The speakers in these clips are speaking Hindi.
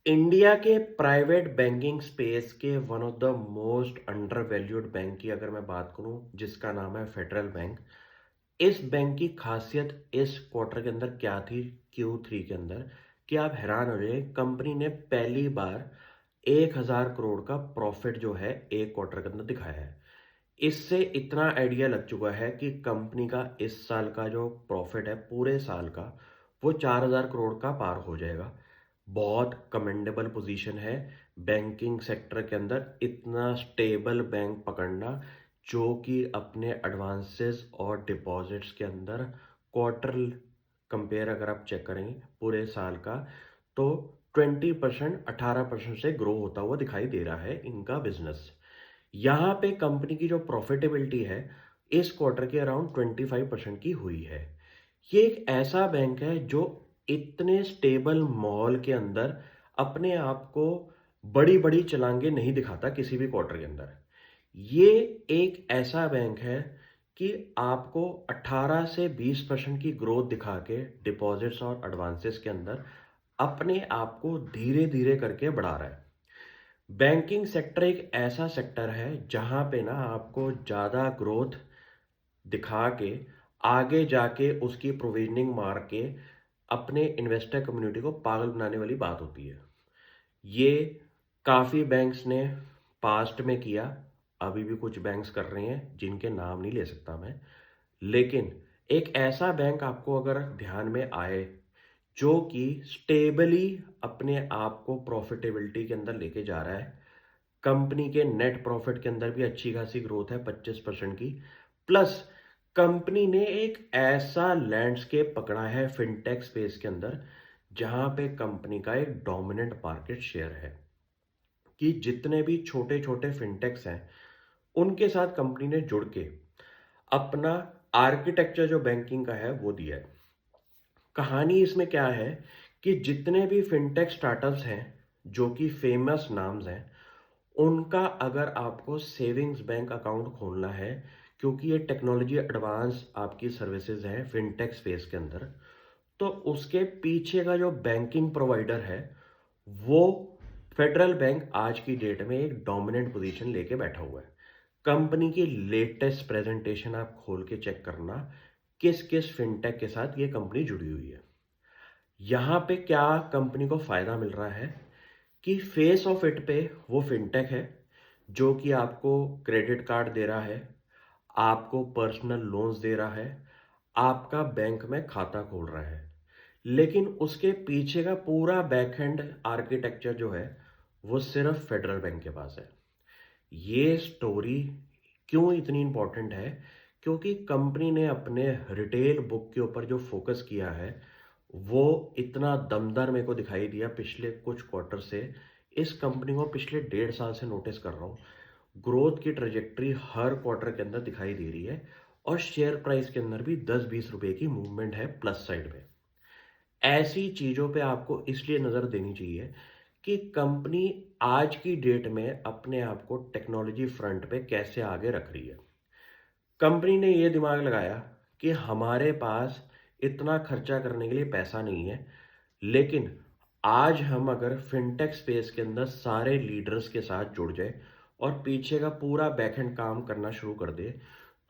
इंडिया के प्राइवेट बैंकिंग स्पेस के one of the most under valued bank की अगर मैं बात करूं जिसका नाम है फेडरल बैंक। इस बैंक की खासियत इस क्वार्टर के अंदर क्या थी, Q3 के अंदर, कि आप हैरान हो जाए। कंपनी ने पहली बार 1,000 करोड़ का प्रॉफिट जो है एक क्वार्टर के अंदर दिखाया है। इससे इतना आइडिया लग चुका है कि कंपनी का इस साल का जो प्रॉफिट है पूरे साल का वो 4,000 करोड़ का पार हो जाएगा। बहुत कमेंडेबल पोजीशन है बैंकिंग सेक्टर के अंदर इतना स्टेबल बैंक पकड़ना, जो कि अपने एडवांसेस और डिपॉजिट्स के अंदर क्वार्टर कंपेयर अगर आप चेक करेंगे पूरे साल का, तो 20% 18% से ग्रो होता हुआ दिखाई दे रहा है इनका बिजनेस। यहाँ पे कंपनी की जो प्रॉफिटेबिलिटी है इस क्वार्टर के अराउंड 25% की हुई है। ये एक ऐसा बैंक है जो इतने स्टेबल माहौल के अंदर अपने आप को बड़ी बड़ी छलांगे नहीं दिखाता किसी भी क्वार्टर के अंदर। ये एक ऐसा बैंक है कि आपको 18 से 20% की ग्रोथ दिखा के डिपॉजिट्स और एडवांसेस के अंदर अपने आप को धीरे धीरे करके बढ़ा रहा है। बैंकिंग सेक्टर एक ऐसा सेक्टर है जहां पे ना आपको ज़्यादा ग्रोथ दिखा के आगे जाके उसकी प्रोविजनिंग मार के अपने इन्वेस्टर कम्युनिटी को पागल बनाने वाली बात होती है। ये काफ़ी बैंक्स ने पास्ट में किया, अभी भी कुछ बैंक्स कर रहे हैं जिनके नाम नहीं ले सकता मैं। लेकिन एक ऐसा बैंक आपको अगर ध्यान में आए जो कि स्टेबली अपने आप को प्रॉफिटेबिलिटी के अंदर लेके जा रहा है, कंपनी के नेट प्रॉफिट के अंदर भी अच्छी खासी ग्रोथ है 25% की, प्लस कंपनी ने एक ऐसा लैंडस्केप पकड़ा है फिनटेक स्पेस के अंदर जहां पे कंपनी का एक डोमिनेंट मार्केट शेयर है कि जितने भी छोटे छोटे फिनटेक्स हैं उनके साथ कंपनी ने जुड़ के अपना आर्किटेक्चर जो बैंकिंग का है वो दिया है। कहानी इसमें क्या है कि जितने भी फिनटेक स्टार्टअप्स हैं जो कि फेमस नाम्स हैं, उनका अगर आपको सेविंग्स बैंक अकाउंट खोलना है, क्योंकि ये टेक्नोलॉजी एडवांस आपकी सर्विसेज है फिनटेक स्पेस के अंदर, तो उसके पीछे का जो बैंकिंग प्रोवाइडर है वो फेडरल बैंक आज की डेट में एक डोमिनेंट पोजीशन लेके बैठा हुआ है। कंपनी की लेटेस्ट प्रेजेंटेशन आप खोल के चेक करना किस किस फिनटेक के साथ ये कंपनी जुड़ी हुई है। यहाँ पे क्या कंपनी को फायदा मिल रहा है कि फेस ऑफ इट पे वो फिनटेक है जो कि आपको क्रेडिट कार्ड दे रहा है, आपको पर्सनल लोन्स दे रहा है, आपका बैंक में खाता खोल रहा है। लेकिन उसके पीछे का पूरा बैकएंड आर्किटेक्चर जो है वो सिर्फ फेडरल बैंक के पास है। ये स्टोरी क्यों इतनी इंपॉर्टेंट है? क्योंकि कंपनी ने अपने रिटेल बुक के ऊपर जो फोकस किया है वो इतना दमदार मेरे को दिखाई दिया पिछले कुछ क्वार्टर से। इस कंपनी को पिछले 1.5 साल से नोटिस कर रहा हूँ। ग्रोथ की ट्रेजेक्टरी हर क्वार्टर के अंदर दिखाई दे रही है और शेयर प्राइस के अंदर भी 10-20 रुपए की मूवमेंट है प्लस साइड में। ऐसी चीज़ों पे आपको इसलिए नज़र देनी चाहिए कि कंपनी आज की डेट में अपने आप को टेक्नोलॉजी फ्रंट पे कैसे आगे रख रही है। कंपनी ने ये दिमाग लगाया कि हमारे पास इतना खर्चा करने के लिए पैसा नहीं है, लेकिन आज हम अगर फिनटेक स्पेस के अंदर सारे लीडर्स के साथ जुड़ जाए और पीछे का पूरा बैकएंड काम करना शुरू कर दे,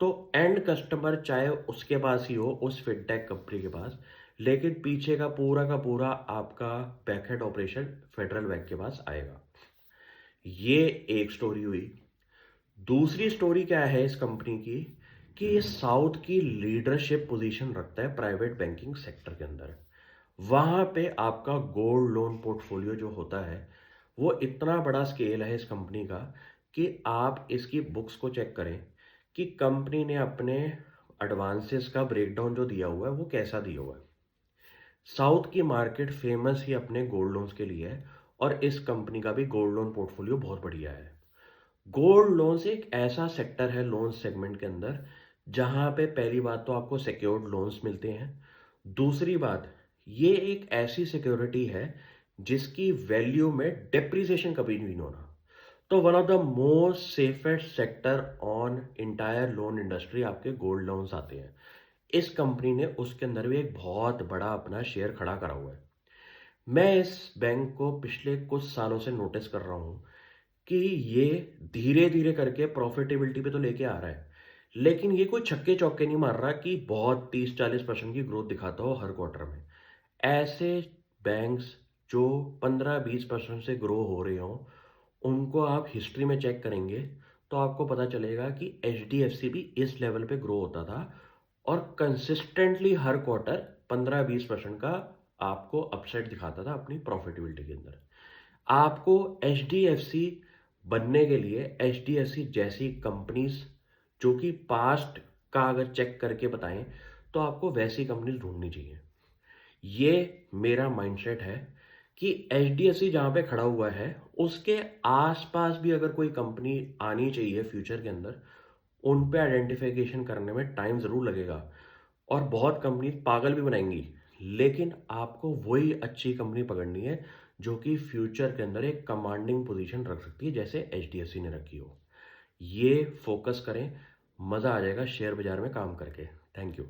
तो एंड कस्टमर चाहे उसके पास ही हो, उस फिनटेक कंपनी के पास, लेकिन पीछे का पूरा आपका बैकएंड ऑपरेशन फेडरल बैंक के पास आएगा। ये एक स्टोरी हुई। दूसरी स्टोरी क्या है इस कंपनी की कि ये साउथ की लीडरशिप पोजीशन रखता है प्राइवेट बैंकिंग सेक्टर के अंदर। वहाँ पे आपका गोल्ड लोन पोर्टफोलियो जो होता है वो इतना बड़ा स्केल है इस कंपनी का कि आप इसकी बुक्स को चेक करें कि कंपनी ने अपने एडवांसेस का ब्रेकडाउन जो दिया हुआ है वो कैसा दिया हुआ है। साउथ की मार्केट फेमस ही अपने गोल्ड लोन्स के लिए है और इस कंपनी का भी गोल्ड लोन पोर्टफोलियो बहुत बढ़िया है। गोल्ड लोन्स एक ऐसा सेक्टर है लोन सेगमेंट के अंदर जहां पे पहली बात तो आपको सिक्योर्ड लोन्स मिलते हैं। दूसरी बात, ये एक ऐसी सिक्योरिटी है जिसकी वैल्यू में डेप्रिसिएशन कभी नहीं होना। तो one of the most safest sector on entire loan industry आपके गोल्ड लोन्स आते हैं। इस कंपनी ने उसके अंदर भी एक बहुत बड़ा अपना शेयर खड़ा करा हुआ है। मैं इस बैंक को पिछले कुछ सालों से नोटिस कर रहा हूँ कि ये धीरे-धीरे करके प्रॉफ़िटेबिलिटी पे तो लेके आ रहा है। लेकिन ये कोई छक्के-चौके नहीं मार रहा कि बहुत 30-40% की ग्रोथ दिखाता हो हर क्वार्टर में। ऐसे बैंक्स जो 15-20% से ग्रो हो रहे हों, उनको आप हिस्ट्री में चेक करेंगे, तो आपको पता चलेगा कि एचडीएफसी भी इस लेवल पे ग्रो होता था और कंसिस्टेंटली हर क्वार्टर 15-20% का आपको अपसाइड दिखाता था अपनी प्रॉफ़िटेबिलिटी के अंदर। आपको एचडीएफसी बनने के लिए एचडीएफसी जैसी कंपनीज़ जो कि पास्ट का अगर चेक करके बताएँ, तो आपको वैसी कंपनीज़ ढूँढनी चाहिए। ये मेरा माइंडसेट है कि एचडीएफसी जहाँ पे खड़ा हुआ है, उसके आस-पास भी अगर कोई कंपनी आनी चाहिए फ्यूचर के अंदर, उन पे आइडेंटिफिकेशन करने में टाइम ज़रूर लगेगा और बहुत कंपनी पागल भी बनाएँगी। लेकिन आपको वही अच्छी कंपनी पकड़नी है, जो कि फ्यूचर के अंदर एक कमांडिंग पोज़ीशन रख सकती है, जैसे एचडीएफसी ने रखी हो। ये फ़ोकस करें, मज़ा आ जाएगा शेयर बाज़ार में काम करके। Thank you.